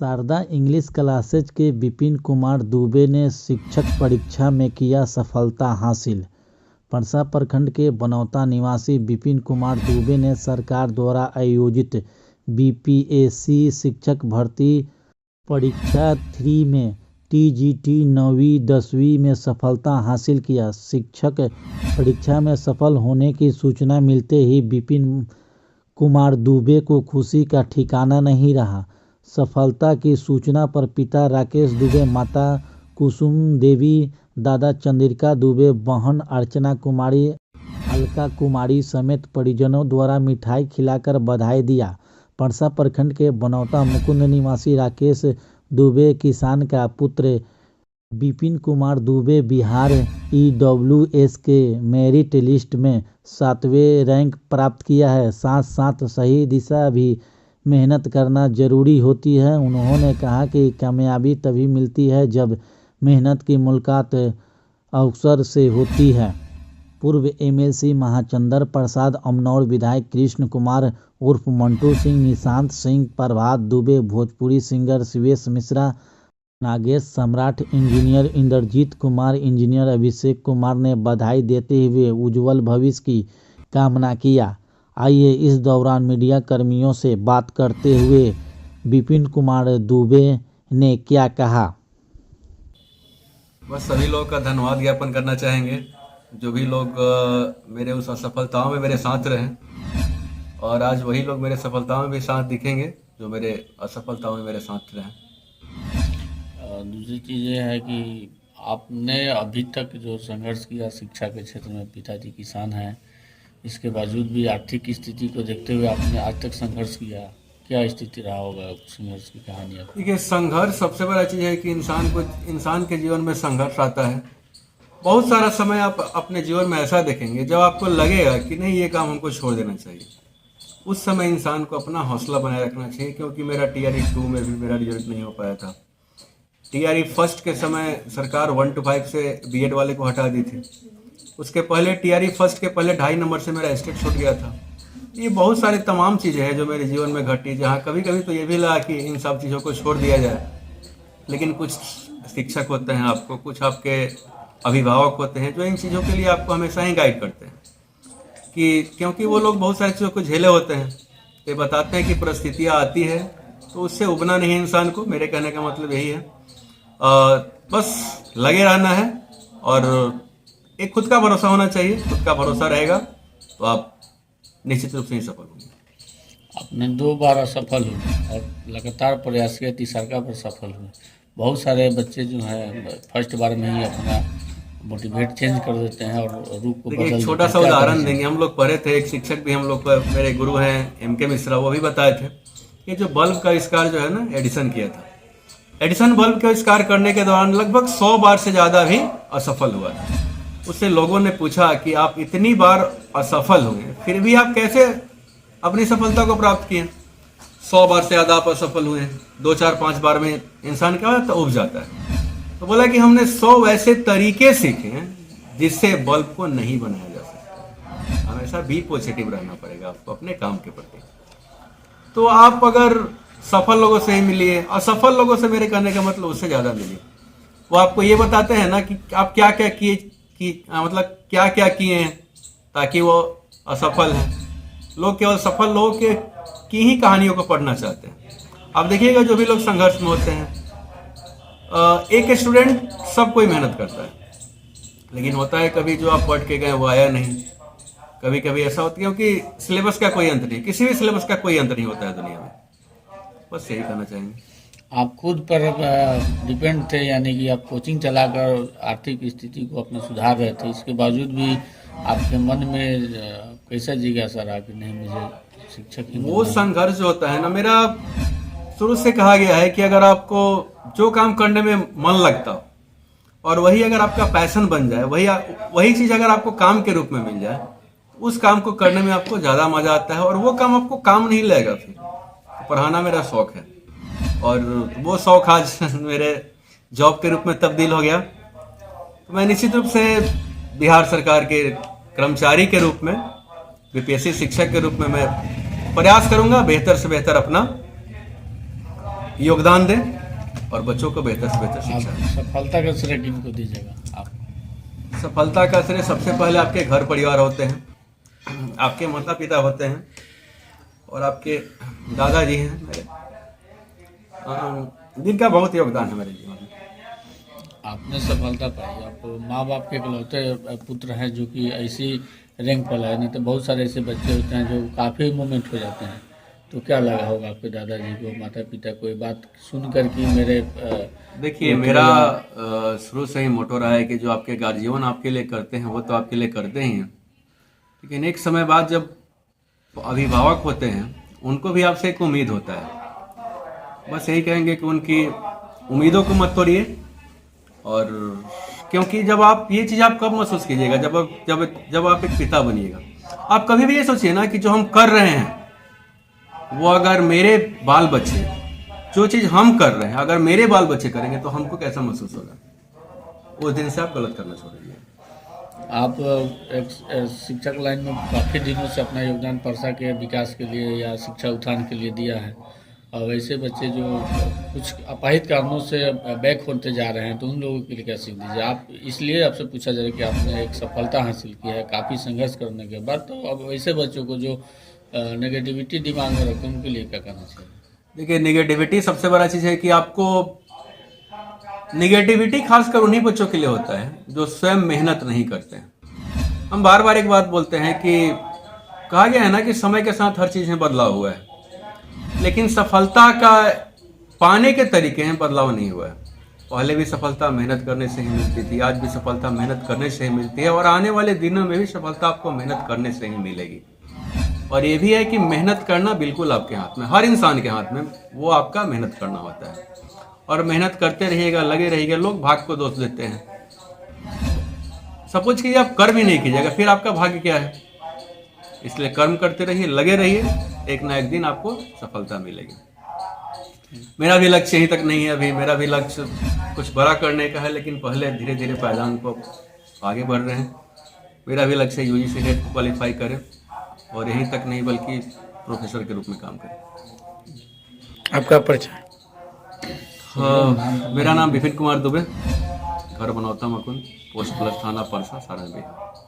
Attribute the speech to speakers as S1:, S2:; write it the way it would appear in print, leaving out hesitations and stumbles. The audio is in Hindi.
S1: शारदा इंग्लिश क्लासेज के विपिन कुमार दुबे ने शिक्षक परीक्षा में किया सफलता हासिल। परसा प्रखंड के बनौता निवासी विपिन कुमार दुबे ने सरकार द्वारा आयोजित बीपीएससी शिक्षक भर्ती परीक्षा 3 में टीजीटी 9वीं 10वीं में सफलता हासिल किया। शिक्षक परीक्षा में सफल होने की सूचना मिलते ही विपिन कुमार दुबे को खुशी का ठिकाना नहीं रहा। सफलता की सूचना पर पिता राकेश दुबे, माता कुसुम देवी, दादा चंद्रिका दुबे, बहन अर्चना कुमारी, अलका कुमारी समेत परिजनों द्वारा मिठाई खिलाकर बधाई दिया। परसा प्रखंड के बनौता मुकुंद निवासी राकेश दुबे किसान का पुत्र विपिन कुमार दुबे बिहार ईडब्ल्यूएस के मेरिट लिस्ट में 7वें रैंक प्राप्त किया है। साथ साथ सही दिशा भी मेहनत करना जरूरी होती है। उन्होंने कहा कि कामयाबी तभी मिलती है जब मेहनत की मुलाकात अवसर से होती है। पूर्व एमएलसी महाचंद्र प्रसाद, अमनौर विधायक कृष्ण कुमार उर्फ मंटू सिंह, निशांत सिंह, प्रभात दुबे, भोजपुरी सिंगर शिवेश मिश्रा, नागेश सम्राट, इंजीनियर इंद्रजीत कुमार, इंजीनियर अभिषेक कुमार ने बधाई देते हुए उज्जवल भविष्य की कामना किया। आइए इस दौरान मीडिया कर्मियों से बात करते हुए विपिन कुमार दुबे ने क्या कहा।
S2: बस सभी लोगों का धन्यवाद ज्ञापन करना चाहेंगे, जो भी लोग मेरे उस असफलताओं में मेरे साथ रहे, और आज वही लोग मेरे सफलताओं में भी साथ दिखेंगे जो मेरे असफलताओं में मेरे साथ रहे।
S3: दूसरी चीज़ ये है कि आपने अभी तक जो संघर्ष किया शिक्षा के क्षेत्र में, पिताजी किसान हैं, इसके बावजूद भी आर्थिक स्थिति को देखते हुए आपने आज तक संघर्ष किया। क्या स्थिति रहा होगा संघर्ष की कहानी?
S2: देखिए, संघर्ष सबसे बड़ा चीज़ है कि इंसान के जीवन में संघर्ष आता है। बहुत सारा समय आप अपने जीवन में ऐसा देखेंगे जब आपको लगेगा कि नहीं, ये काम हमको छोड़ देना चाहिए। उस समय इंसान को अपना हौसला बनाए रखना चाहिए, क्योंकि मेरा टीआरई 2 में भी मेरा रिजल्ट नहीं हो पाया था। टीआरई फर्स्ट के समय सरकार 1 to 5 से बीएड वाले को हटा दी थी। उसके पहले टीआरई फर्स्ट के पहले 2.5 नंबर से मेरा स्टेट छूट गया था। ये बहुत सारी तमाम चीज़ें हैं जो मेरे जीवन में घटी, जहाँ कभी कभी तो ये भी लगा कि इन सब चीज़ों को छोड़ दिया जाए। लेकिन कुछ शिक्षक होते हैं आपको, कुछ आपके अभिभावक होते हैं जो इन चीज़ों के लिए आपको हमेशा ही गाइड करते हैं, कि क्योंकि वो लोग बहुत सारी चीज़ों को झेले होते हैं। ये बताते हैं कि परिस्थितियाँ आती है तो उससे उबना नहीं इंसान को। मेरे कहने का मतलब यही है, बस लगे रहना है और एक खुद का भरोसा होना चाहिए। खुद का भरोसा रहेगा तो आप निश्चित रूप से ही सफल होंगे।
S3: आपने 2 बार असफल हुए और लगातार प्रयास किया, तीसरा पर सफल हुए। बहुत सारे बच्चे जो हैं फर्स्ट बार में ही अपना मोटिवेट चेंज कर देते हैं और रूप को बदल देते हैं।
S2: एक छोटा सा उदाहरण देंगे। हम लोग पढ़े थे, एक शिक्षक भी हम लोग मेरे गुरु हैं एमके मिश्रा, वो भी बताए थे कि जो बल्ब का आविष्कार जो है ना, एडिसन किया था। एडिसन बल्ब का आविष्कार करने के दौरान लगभग 100 बार से ज़्यादा भी असफल हुआ था। उससे लोगों ने पूछा कि आप इतनी बार असफल हुए, फिर भी आप कैसे अपनी सफलता को प्राप्त किए? 100 बार से ज़्यादा आप असफल हुए, 2, 4, 5 बार में इंसान क्या होता है, उब जाता है। तो बोला कि हमने 100 वैसे तरीके सीखे हैं जिससे बल्ब को नहीं बनाया जा सकता। हमेशा बी पॉजिटिव रहना पड़ेगा आपको अपने काम के प्रति। तो आप अगर सफल लोगों से ही मिलिए, असफल लोगों से मेरे कहने का मतलब उससे ज़्यादा मिलिए। वो आपको ये बताते हैं ना कि आप क्या क्या किए, मतलब क्या क्या किए हैं ताकि वो असफल हैं। लोग केवल सफल लोगों की ही कहानियों को पढ़ना चाहते हैं। आप देखिएगा जो भी लोग संघर्ष में होते हैं, एक स्टूडेंट सब कोई मेहनत करता है, लेकिन होता है कभी जो आप पढ़ के गए वो आया नहीं। कभी कभी ऐसा होता है क्योंकि सिलेबस का कोई अंत नहीं, किसी भी सिलेबस का कोई अंत नहीं होता है दुनिया में। बस यही कहना चाहेंगे।
S3: आप खुद पर डिपेंड थे, यानी कि आप कोचिंग चलाकर आर्थिक स्थिति को अपना सुधार रहे थे। इसके बावजूद भी आपके मन में कैसा जिज्ञासा रहा कि नहीं, मुझे शिक्षक ही
S2: वो संघर्ष जो होता है ना, मेरा शुरू से कहा गया है कि अगर आपको जो काम करने में मन लगता हो और वही अगर आपका पैशन बन जाए, वही चीज़ अगर आपको काम के रूप में मिल जाए, उस काम को करने में आपको ज़्यादा मज़ा आता है और वो काम आपको काम नहीं लगेगा। फिर पढ़ाना मेरा शौक है और वो शौक आज मेरे जॉब के रूप में तब्दील हो गया। तो मैं निश्चित रूप से बिहार सरकार के कर्मचारी के रूप में, बीपीएससी शिक्षक के रूप में मैं प्रयास करूंगा बेहतर से बेहतर अपना योगदान दें और बच्चों को बेहतर से बेहतर शिक्षा
S3: आप
S2: दें।
S3: सफलता का श्रेय किनको दीजिएगा आप?
S2: सफलता का श्रेय सबसे पहले आपके घर परिवार होते हैं, आपके माता पिता होते हैं और आपके दादाजी हैं मेरे, जिनका बहुत योगदान है मेरे जीवन में।
S3: आपने सफलता पाई, आप माँ बाप के इकलौते पुत्र हैं जो कि ऐसी रैंक पर लाए, नहीं तो बहुत सारे ऐसे बच्चे होते हैं जो काफ़ी मोमेंट हो जाते हैं। तो क्या लगा होगा आपके दादाजी को, माता पिता को ये बात सुनकर कि मेरे
S2: देखिए, मेरा शुरू से ही मोटो रहा है कि जो आपके गार्जियन आपके लिए करते हैं वो तो आपके लिए करते ही हैं, लेकिन एक समय बाद जब अभिभावक होते हैं उनको भी आपसे एक उम्मीद होता है। बस यही कहेंगे कि उनकी उम्मीदों को मत तोड़िए, और क्योंकि जब आप ये चीज़ आप कब महसूस कीजिएगा, जब आप एक पिता बनिएगा। आप कभी भी ये सोचिए ना कि जो हम कर रहे हैं वो अगर मेरे बाल बच्चे, जो चीज़ हम कर रहे हैं अगर मेरे बाल बच्चे करेंगे तो हमको कैसा महसूस होगा। उस दिन से आप गलत करना छोड़ दीजिए।
S3: आप एक शिक्षक लाइन में काफ़ी दिनों से अपना योगदान परसा के विकास के लिए या शिक्षा उत्थान के लिए दिया है, और वैसे बच्चे जो कुछ अपाहिज कारणों से बैक होते जा रहे हैं तो उन लोगों के लिए क्या सीख दीजिए आप? इसलिए आपसे पूछा जा रहा है कि आपने एक सफलता हासिल की है काफ़ी संघर्ष करने के बाद, तो अब वैसे बच्चों को जो नेगेटिविटी दिमाग में रखते हैं उनके लिए क्या करना चाहिए?
S2: देखिए, नेगेटिविटी सबसे बड़ा चीज़ है कि आपको नेगेटिविटी खासकर उन्हीं बच्चों के लिए होता है जो स्वयं मेहनत नहीं करते हैं। हम बार बार एक बात बोलते हैं कि कहा गया है ना कि समय के साथ हर चीज़ में बदलाव हुआ है, लेकिन सफलता का पाने के तरीके हैं बदलाव नहीं हुआ है। पहले भी सफलता मेहनत करने से ही मिलती थी, आज भी सफलता मेहनत करने से ही मिलती है, और आने वाले दिनों में भी सफलता आपको मेहनत करने से ही मिलेगी। और ये भी है कि मेहनत करना बिल्कुल आपके हाथ में, हर इंसान के हाथ में वो आपका मेहनत करना होता है, और मेहनत करते रहिएगा, लगे रहिएगा। लोग भाग्य को दोष देते हैं। सपोज कीजिए आप कर्म ही नहीं कीजिएगा, फिर आपका भाग्य क्या है? इसलिए कर्म करते रहिए, लगे रहिए, एक ना एक दिन आपको सफलता मिलेगी। मेरा भी लक्ष्य यहीं तक नहीं है अभी, मेरा भी लक्ष्य कुछ बड़ा करने का है, लेकिन पहले धीरे धीरे पायदान को आगे बढ़ रहे हैं। मेरा भी लक्ष्य यूजीसी नेट को क्वालिफाई करें, और यहीं तक नहीं बल्कि प्रोफेसर के रूप में काम करें।
S4: आपका परिचय?
S2: मेरा नाम विपिन कुमार दुबे, घर बनौता मकुंद, पोस्ट प्लस थाना परसा, सारण बिहार।